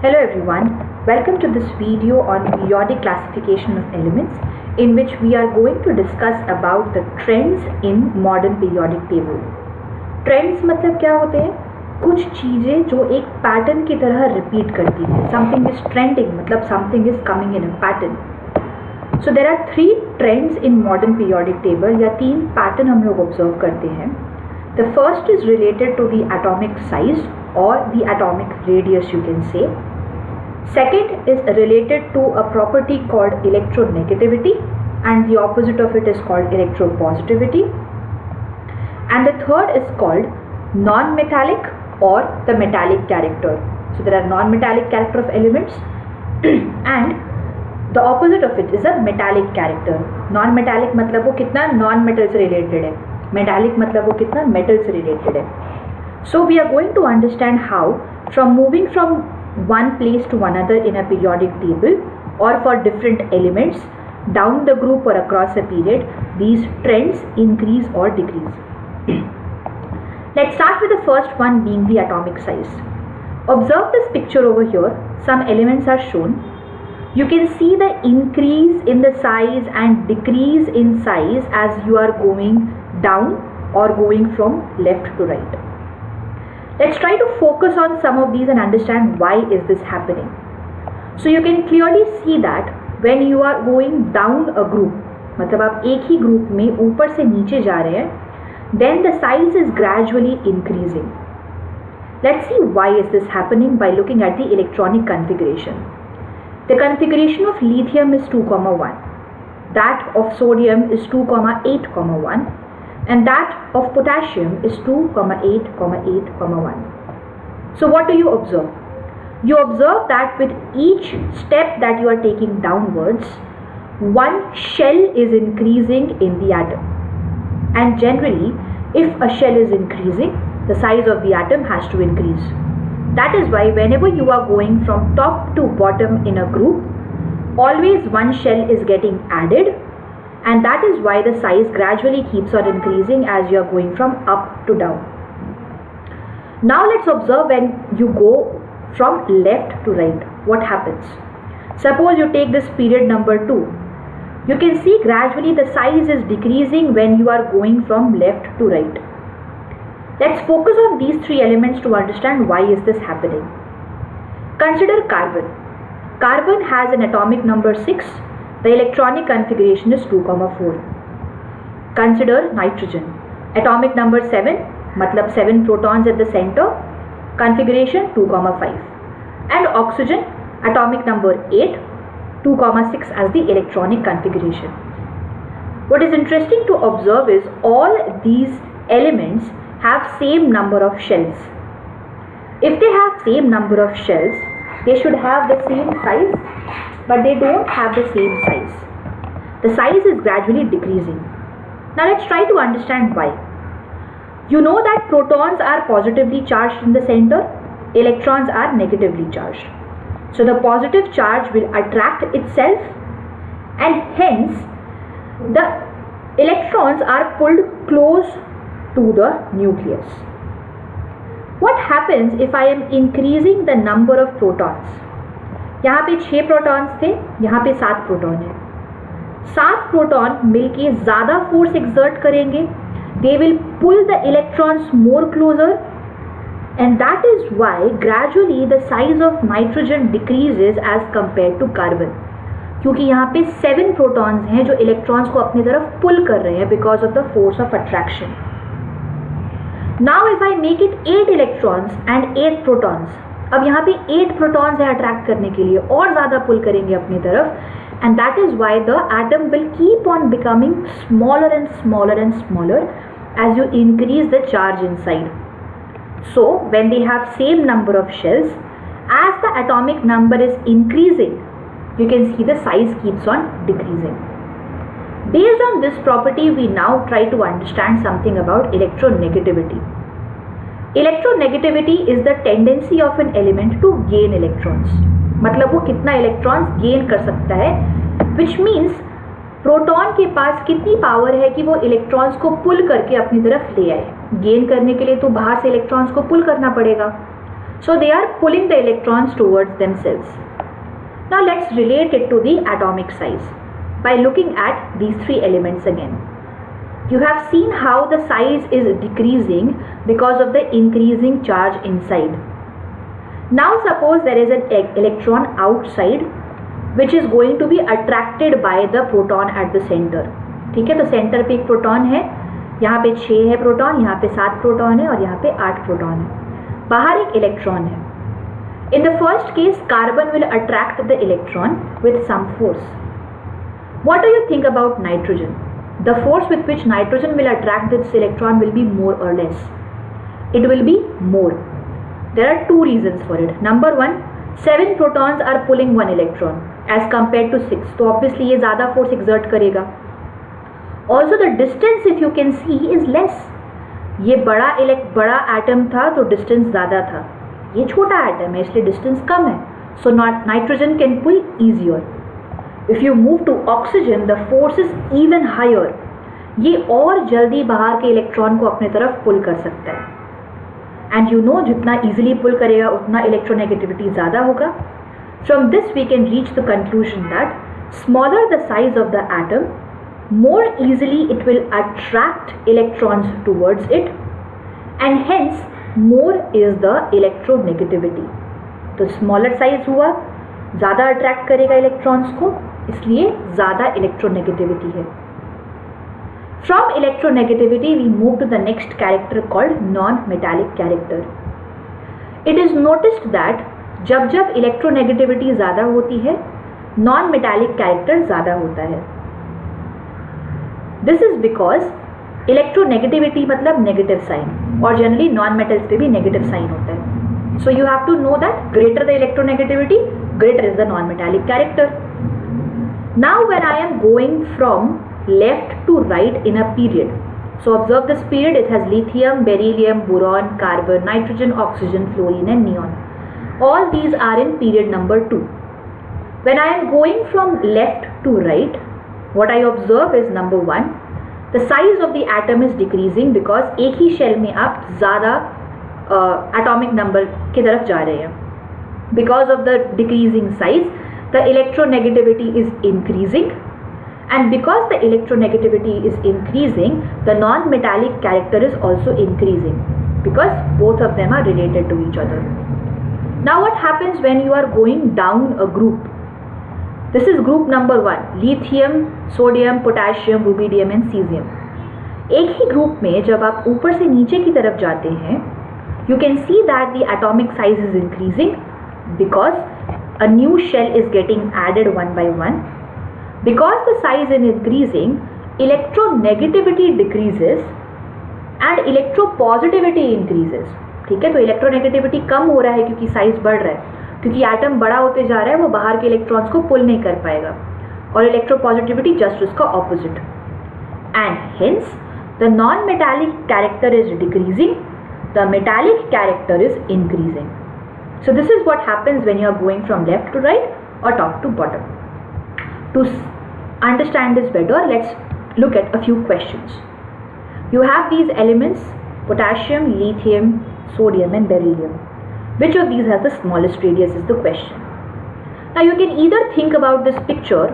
Hello everyone, welcome to this video on periodic classification of elements in which we are going to discuss about the trends in modern periodic table. Trends मतलब क्या होते हैं? कुछ चीज़ें जो एक pattern की तरह रिपीट करती हैं. Something is trending मतलब something is coming in a pattern. So there are three trends in modern periodic table या तीन पैटर्न हम लोग ऑब्जर्व करते हैं. The first is related to the atomic size or the atomic radius you can say. Second is related to a property called electronegativity and the opposite of it is called electropositivity. And the third is called non-metallic or the metallic character. So there are non-metallic character of elements and the opposite of it is a metallic character. Non-metallic मतलब वो कितना non-metal से related है. Metallic मतलब वो कितना metal से related है. So we are going to understand how from moving from one place to another in a periodic table or for different elements down the group or across a period, these trends increase or decrease. Let's start with the first one being the atomic size. Observe this picture over here. Some elements are shown. You can see the increase in the size and decrease in size as you are going down or going from left to right. Let's try to focus on some of these and understand why is this happening. So you can clearly see that when you are going down a group, मतलब आप एक ही group में ऊपर से नीचे जा रहे हैं, then the size is gradually increasing. Let's see why is this happening by looking at the electronic configuration. The configuration of lithium is 2,1. That of sodium is 2,8,1. And that of potassium is 2,8,8,1. So what do you observe? You observe that with each step that you are taking downwards, one shell is increasing in the atom. And generally, if a shell is increasing, the size of the atom has to increase. That is why whenever you are going from top to bottom in a group, always one shell is getting added. And that is why the size gradually keeps on increasing as you are going from up to down. Now let's observe when you go from left to right, what happens. Suppose you take this period number 2. You can see gradually the size is decreasing when you are going from left to right. Let's focus on these three elements to understand why is this happening. Consider carbon. Carbon has an atomic number 6. The electronic configuration is 2,4. Consider nitrogen. Atomic number 7, matlab 7 protons at the center, configuration 2,5. And oxygen, atomic number 8, 2,6 as the electronic configuration. What is interesting to observe is all these elements have same number of shells. If they have same number of shells, they should have the same size, but they don't have the same size. The size is gradually decreasing. Now let's try to understand why. You know that protons are positively charged in the center, electrons are negatively charged. So the positive charge will attract itself and hence the electrons are pulled close to the nucleus. What happens if I am increasing the number of protons? यहाँ पे 6 protons थे, यहाँ पे 7 proton है. 7 proton मिलके ज़्यादा force exert करेंगे. They will pull the electrons more closer and that is why gradually the size of nitrogen decreases as compare to carbon. क्योंकि यहाँ पे 7 प्रोटॉन्स हैं जो इलेक्ट्रॉन्स को अपनी तरफ पुल कर रहे हैं because of the force of attraction. Now if I make it 8 electrons and 8 protons, अब यहाँ पे 8 प्रोटॉन्स है अट्रैक्ट करने के लिए और ज़्यादा पुल करेंगे अपनी तरफ and that is why the atom will keep on becoming smaller and smaller and smaller as you increase the charge inside. So when they have same number of shells, as the atomic number is increasing, you can see the size keeps on decreasing. Based on this property, we now try to understand something about electronegativity. Electronegativity is the tendency of an element to gain electrons. मतलब वो कितना electrons gain कर सकता है, which means proton के पास कितनी power है कि वो इलेक्ट्रॉन्स को पुल करके अपनी तरफ ले आए. गेन करने के लिए तो बाहर से इलेक्ट्रॉन्स को पुल करना पड़ेगा. So they are pulling the electrons towards themselves. Now let's relate it to the atomic size by looking at these three elements again. You have seen how the size is decreasing because of the increasing charge inside. Now suppose there is an electron outside which is going to be attracted by the proton at the center. ठीक है, तो centre पे एक proton है, यहाँ पे 6 है proton, यहाँ पे 7 प्रोटॉन है और यहाँ पे 8 प्रोटॉन है. बाहर एक इलेक्ट्रॉन है. In the first case, carbon will attract the electron with some force. What do you think about nitrogen? The force with which nitrogen will attract this electron will be more or less? It will be more. There are two reasons for it. Number one, 7 protons are pulling 1 electron as compared to 6. तो obviously ये ज़्यादा force exert करेगा. Also the distance if you can see is less. ये बड़ा atom था तो distance ज़्यादा था. ये छोटा atom है इसलिए distance कम है. So nitrogen can pull easier. If you move to oxygen, the force is even higher. ये और जल्दी बाहर के इलेक्ट्रॉन को अपने तरफ पुल कर सकता है. And you know जितना easily पुल करेगा उतना electronegativity ज़्यादा होगा. From this we can reach the conclusion that smaller the size of the atom, more easily it will attract electrons towards it, and hence more is the electronegativity. तो smaller size हुआ, ज़्यादा attract करेगा electrons को, इसलिए ज़्यादा electronegativity है. From electronegativity we move to the next character called non-metallic character. It is noticed that जब electronegativity ज़्यादा होती है, non-metallic character ज़्यादा होता है. This is because electronegativity मतलब negative sign और generally non-metals पे भी negative sign होता है. So you have to know that greater the electronegativity, greater is the non-metallic character. Now when I am going from left to right in a period, so observe this period, it has lithium, beryllium, boron, carbon, nitrogen, oxygen, fluorine and neon. All these are in period number 2. When I am going from left to right, what I observe is number 1, the size of the atom is decreasing because एक ही shell में आप ज़्यादा atomic number की तरफ जा रहे हैं. Because of the decreasing size, the electronegativity is increasing, and because the electronegativity is increasing, the non-metallic character is also increasing because both of them are related to each other. Now what happens when you are going down a group? This is group number 1, lithium, sodium, potassium, rubidium and cesium. एक ही group में जब आप ऊपर से नीचे की तरफ जाते हैं, you can see that the atomic size is increasing because a new shell is getting added one by one. Because the size is increasing, electronegativity decreases and electropositivity increases. ठीक है, तो electronegativity कम हो रहा है क्योंकि size बढ़ रहा है, क्योंकि atom बड़ा होते जा रहा है, वो बाहर के electrons को pull नहीं कर पाएगा, और electropositivity just उसका opposite. And hence the non-metallic character is decreasing, the metallic character is increasing. So this is what happens when you are going from left to right or top to bottom. To understand this better, let's look at a few questions. You have these elements, potassium, lithium, sodium and beryllium. Which of these has the smallest radius is the question. Now you can either think about this picture,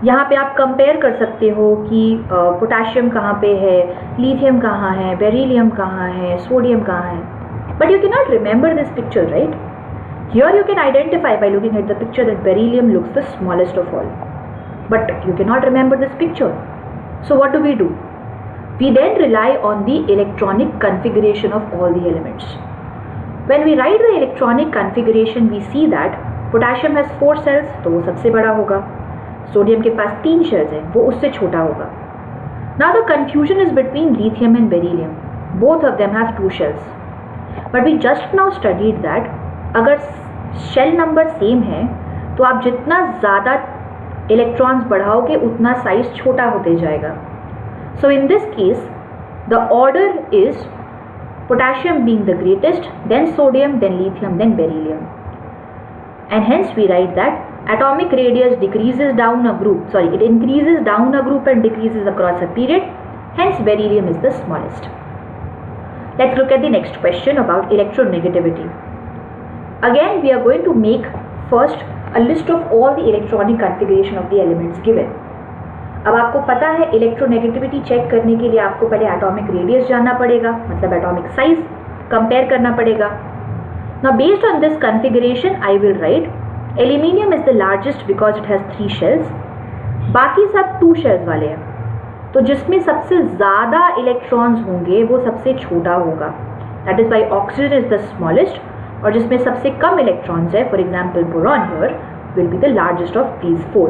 यहाँ पे आप compare कर सकते हो कि potassium कहाँ पे है, lithium कहाँ है, beryllium कहाँ है, sodium कहाँ है. But you cannot remember this picture, right? Here you can identify by looking at the picture that beryllium looks the smallest of all. But you cannot remember this picture. So what do? We then rely on the electronic configuration of all the elements. When we write the electronic configuration, we see that potassium has 4 cells, तो वो सबसे बड़ा होगा. Sodium के पास 3 shells हैं, वो उससे छोटा होगा. Now the confusion is between lithium and beryllium. Both of them have 2 shells. But we just now studied that अगर shell number same है, तो आप जितना ज़्यादा इलेक्ट्रॉन्स बढ़ाओगे उतना साइज छोटा होते जाएगा. So in this case the order is potassium being the greatest, then sodium, then lithium, then beryllium. And hence we write that atomic radius decreases down a group, it increases down a group and decreases across a period, hence beryllium is the smallest. Let's look at the next question about electronegativity. Again, we are going to make first a list of all the electronic configuration of the elements given. अब आपको पता है electronegativity check करने के लिए आपको पहले atomic radius जानना पड़ेगा, मतलब एटॉमिक साइज कंपेयर करना पड़ेगा. Now based on this configuration I will write aluminium is the largest because it has 3 shells. बाकी सब 2 shells वाले हैं, तो जिसमें सबसे ज़्यादा इलेक्ट्रॉन्स होंगे वो सबसे छोटा होगा. That is why oxygen is the smallest. और जिसमें सबसे कम इलेक्ट्रॉन्स है, for example boron here will be the largest of these 4.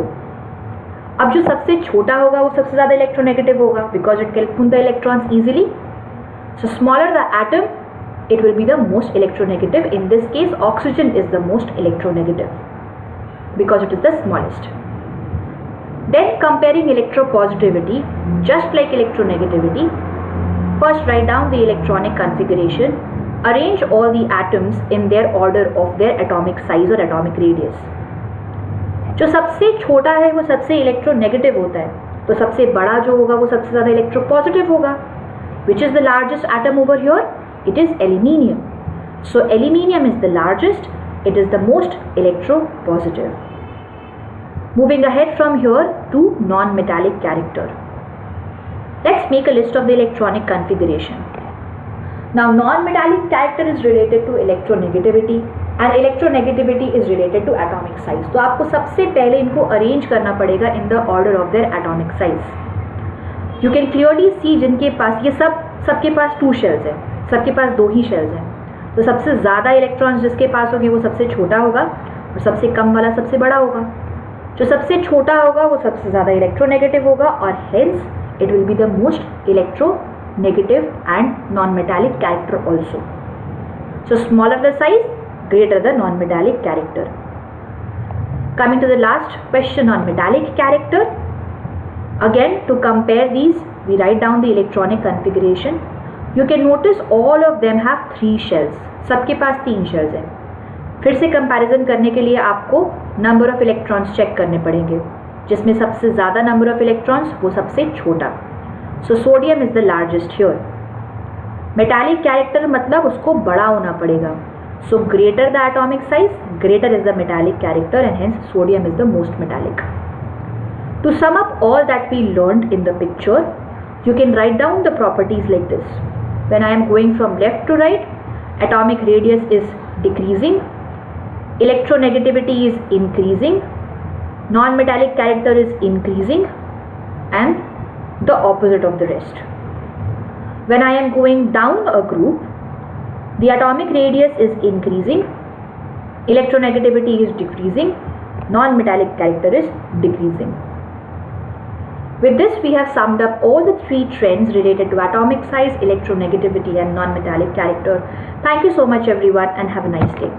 अब जो सबसे छोटा होगा वो सबसे ज़्यादा इलेक्ट्रोनेगेटिव होगा because it can put the electrons easily. So smaller the atom it will be the most electronegative. In this case oxygen is the most electronegative because it is the smallest. Then comparing electropositivity, just like electronegativity, first write down the electronic configuration, arrange all the atoms in their order of their atomic size or atomic radius. जो सबसे छोटा है वो सबसे electronegative होता है, तो सबसे बड़ा जो होगा वो सबसे ज़्यादा इलेक्ट्रोपॉजिटिव होगा. Which is the largest atom over here? It is aluminium. So aluminium is the largest, it is the most electropositive. Moving ahead from here to non-metallic character. Let's make a list of the electronic configuration. Now non-metallic character is related to electronegativity and electronegativity is related to atomic size. तो आपको सबसे पहले इनको arrange करना पड़ेगा in the order of their atomic size. You can clearly see जिनके पास ये सबके पास 2 shells है, सबके पास 2 ही शेल्स हैं, तो सबसे ज़्यादा इलेक्ट्रॉन्स जिसके पास होंगे वो सबसे छोटा होगा और सबसे कम वाला सबसे बड़ा होगा. जो सबसे छोटा होगा वो सबसे ज़्यादा इलेक्ट्रोनेगेटिव होगा और hence it will be the most electronegative and non metallic character also. So smaller the size, greater the non metallic character. Coming to the last question on metallic character. Again to compare these we write down the electronic configuration. You can notice all of them have 3 shells. सबके पास 3 shells हैं. फिर से comparison करने के लिए आपको number of electrons check करने पड़ेंगे, जिसमें सबसे ज़्यादा नंबर ऑफ इलेक्ट्रॉन्स वो सबसे छोटा. So sodium is the largest here. Metallic character मतलब उसको बड़ा होना पड़ेगा. So greater the atomic size, greater is the metallic character and hence sodium is the most metallic. To sum up all that we learned in the picture, you can write down the properties like this. When I am going from left to right, atomic radius is decreasing, electronegativity is increasing, non-metallic character is increasing, and the opposite of the rest. When I am going down a group, the atomic radius is increasing, electronegativity is decreasing, non-metallic character is decreasing. With this, we have summed up all the 3 trends related to atomic size, electronegativity and non-metallic character. Thank you so much everyone and have a nice day.